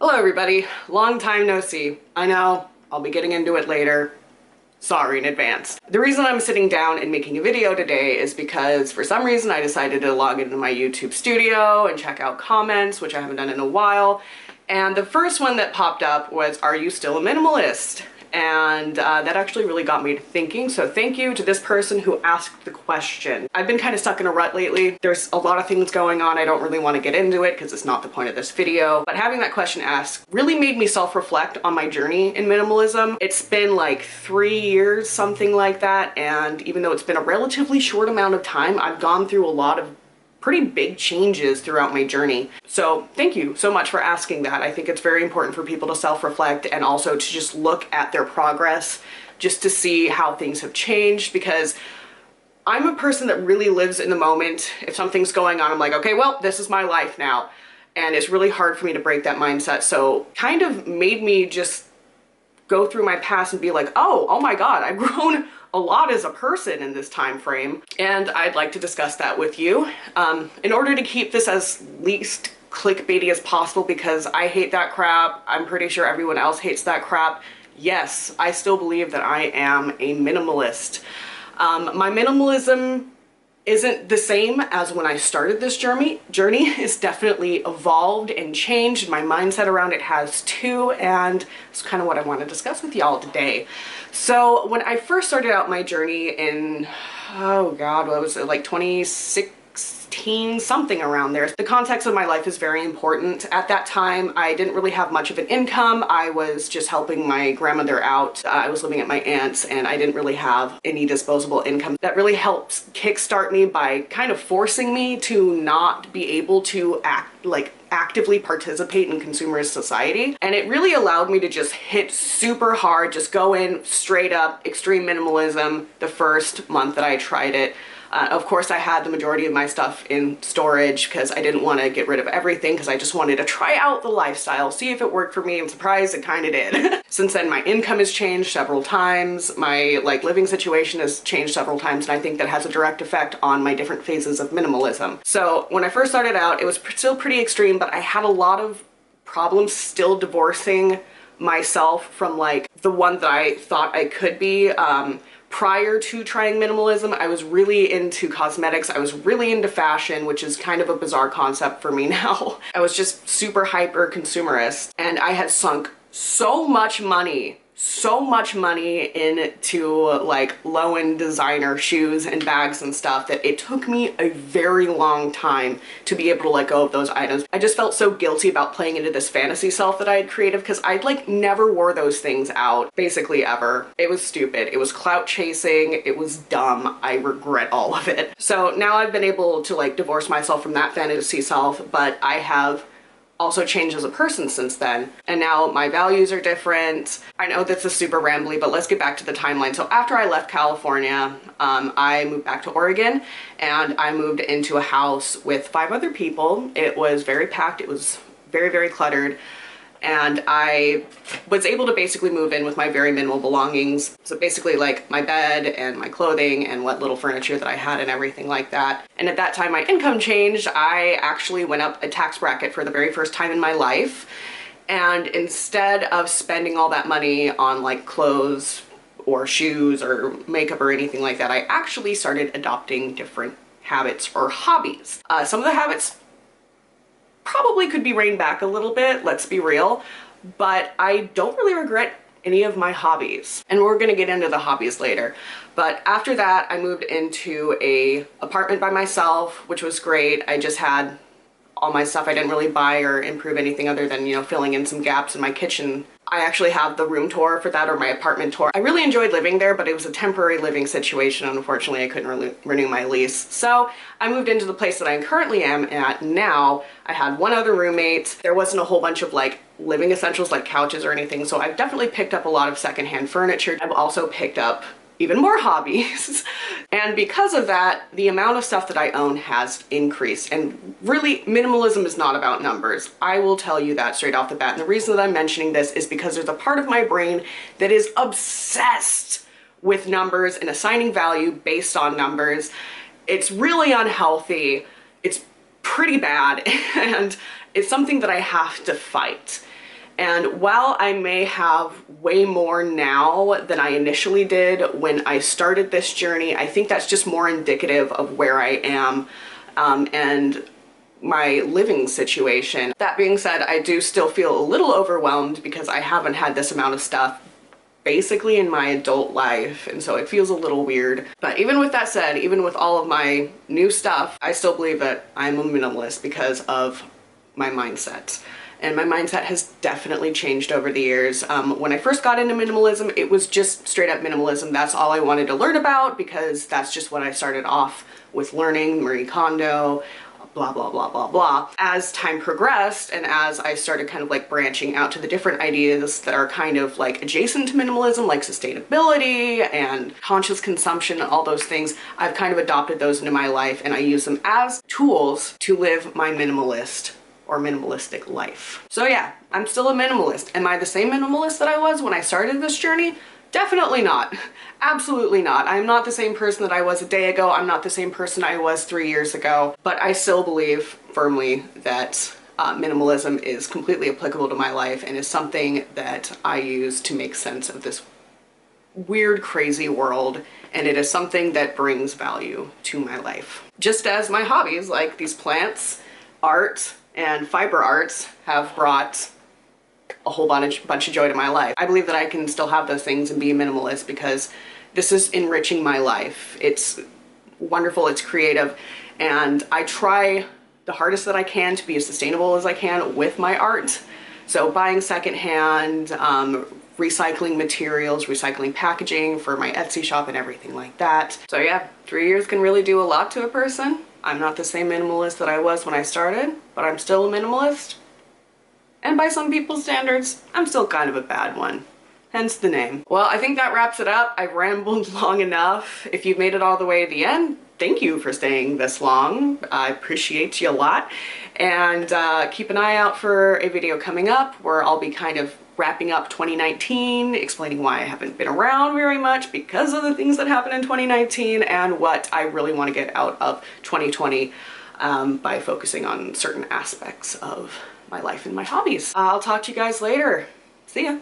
Hello everybody, long time no see. I know, I'll be getting into it later. Sorry in advance. The reason I'm sitting down and making a video today is because for some reason I decided to log into my YouTube studio and check out comments, which I haven't done in a while. And the first one that popped up was, "Are you still a minimalist?" And that actually really got me to thinking, so thank you to this person who asked the question. I've been kind of stuck in a rut lately. There's a lot of things going on. I don't really want to get into it because it's not the point of this video, but having that question asked really made me self-reflect on my journey in minimalism. It's been like 3 years, something like that, and even though it's been a relatively short amount of time, I've gone through a lot of pretty big changes throughout my journey. So thank you so much for asking that. I think it's very important for people to self-reflect and also to just look at their progress just to see how things have changed, because I'm a person that really lives in the moment. If something's going on, I'm like, okay, well, this is my life now. And it's really hard for me to break that mindset. So kind of made me just go through my past and be like, oh my God, I've grown a lot as a person in this time frame, and I'd like to discuss that with you in order to keep this as least clickbaity as possible, because I hate that crap. I'm pretty sure everyone else hates that crap. Yes, I still believe that I am a minimalist. My minimalism isn't the same as when I started this journey. It's definitely evolved and changed, and my mindset around it has too, and it's kind of what I want to discuss with y'all today. So when I first started out my journey in, oh God, what was it, like 2016, something around there. The context of my life is very important. At that time, I didn't really have much of an income. I was just helping my grandmother out. I was living at my aunt's and I didn't really have any disposable income. That really helped kickstart me by kind of forcing me to not be able to actively participate in consumerist society. And it really allowed me to just hit super hard, just go in straight up extreme minimalism the first month that I tried it. Of course, I had the majority of my stuff in storage because I didn't want to get rid of everything, because I just wanted to try out the lifestyle, see if it worked for me, and surprised it kind of did. Since then, my income has changed several times, my living situation has changed several times, and I think that has a direct effect on my different phases of minimalism. So when I first started out, it was still pretty extreme, but I had a lot of problems still divorcing myself from the one that I thought I could be. Prior to trying minimalism, I was really into cosmetics. I was really into fashion, which is kind of a bizarre concept for me now. I was just super hyper consumerist, and I had sunk so much money into low-end designer shoes and bags and stuff that it took me a very long time to be able to let go of those items. I just felt so guilty about playing into this fantasy self that I had created, because I never wore those things out, basically ever. It was stupid. It was clout chasing. It was dumb. I regret all of it. So now I've been able to divorce myself from that fantasy self, but I have also changed as a person since then. And now my values are different. I know this is super rambly, but let's get back to the timeline. So after I left California, I moved back to Oregon, and I moved into a house with 5 other people. It was very packed. It was very, very cluttered. And I was able to basically move in with my very minimal belongings. So basically my bed and my clothing and what little furniture that I had and everything like that. And at that time my income changed. I actually went up a tax bracket for the very first time in my life. And instead of spending all that money on clothes or shoes or makeup or anything like that, I actually started adopting different habits or hobbies. Some of the habits probably could be reined back a little bit, let's be real, but I don't really regret any of my hobbies. And we're gonna get into the hobbies later. But after that, I moved into a apartment by myself, which was great. I just had all my stuff. I didn't really buy or improve anything other than, filling in some gaps in my kitchen. I actually have the room tour for that, or my apartment tour. I really enjoyed living there, but it was a temporary living situation. Unfortunately, I couldn't really renew my lease. So I moved into the place that I currently am at now. I had one other roommate. There wasn't a whole bunch of living essentials like couches or anything. So I've definitely picked up a lot of secondhand furniture. I've also picked up even more hobbies. And because of that, the amount of stuff that I own has increased. And really, minimalism is not about numbers. I will tell you that straight off the bat. And the reason that I'm mentioning this is because there's a part of my brain that is obsessed with numbers and assigning value based on numbers. It's really unhealthy. It's pretty bad, and it's something that I have to fight. And while I may have way more now than I initially did when I started this journey, I think that's just more indicative of where I am and my living situation. That being said, I do still feel a little overwhelmed because I haven't had this amount of stuff basically in my adult life, and so it feels a little weird. But even with that said, even with all of my new stuff, I still believe that I'm a minimalist because of my mindset. And my mindset has definitely changed over the years. When I first got into minimalism, it was just straight up minimalism. That's all I wanted to learn about because that's just what I started off with learning, Marie Kondo, blah, blah, blah, blah, blah. As time progressed and as I started kind of like branching out to the different ideas that are kind of like adjacent to minimalism, like sustainability and conscious consumption and all those things, I've kind of adopted those into my life and I use them as tools to live my minimalist or minimalistic life. So yeah, I'm still a minimalist. Am I the same minimalist that I was when I started this journey? Definitely not. Absolutely not. I'm not the same person that I was a day ago. I'm not the same person I was 3 years ago, but I still believe firmly that minimalism is completely applicable to my life and is something that I use to make sense of this weird, crazy world, and it is something that brings value to my life. Just as my hobbies, like these plants, art, and fiber arts have brought a whole bunch of joy to my life. I believe that I can still have those things and be a minimalist because this is enriching my life. It's wonderful, it's creative, and I try the hardest that I can to be as sustainable as I can with my art. So buying secondhand, recycling materials, recycling packaging for my Etsy shop and everything like that. So yeah, 3 years can really do a lot to a person. I'm not the same minimalist that I was when I started, but I'm still a minimalist. And by some people's standards, I'm still kind of a bad one. Hence the name. Well, I think that wraps it up. I've rambled long enough. If you've made it all the way to the end, thank you for staying this long. I appreciate you a lot. And keep an eye out for a video coming up where I'll be kind of wrapping up 2019, explaining why I haven't been around very much because of the things that happened in 2019 and what I really want to get out of 2020 by focusing on certain aspects of my life and my hobbies. I'll talk to you guys later. See ya.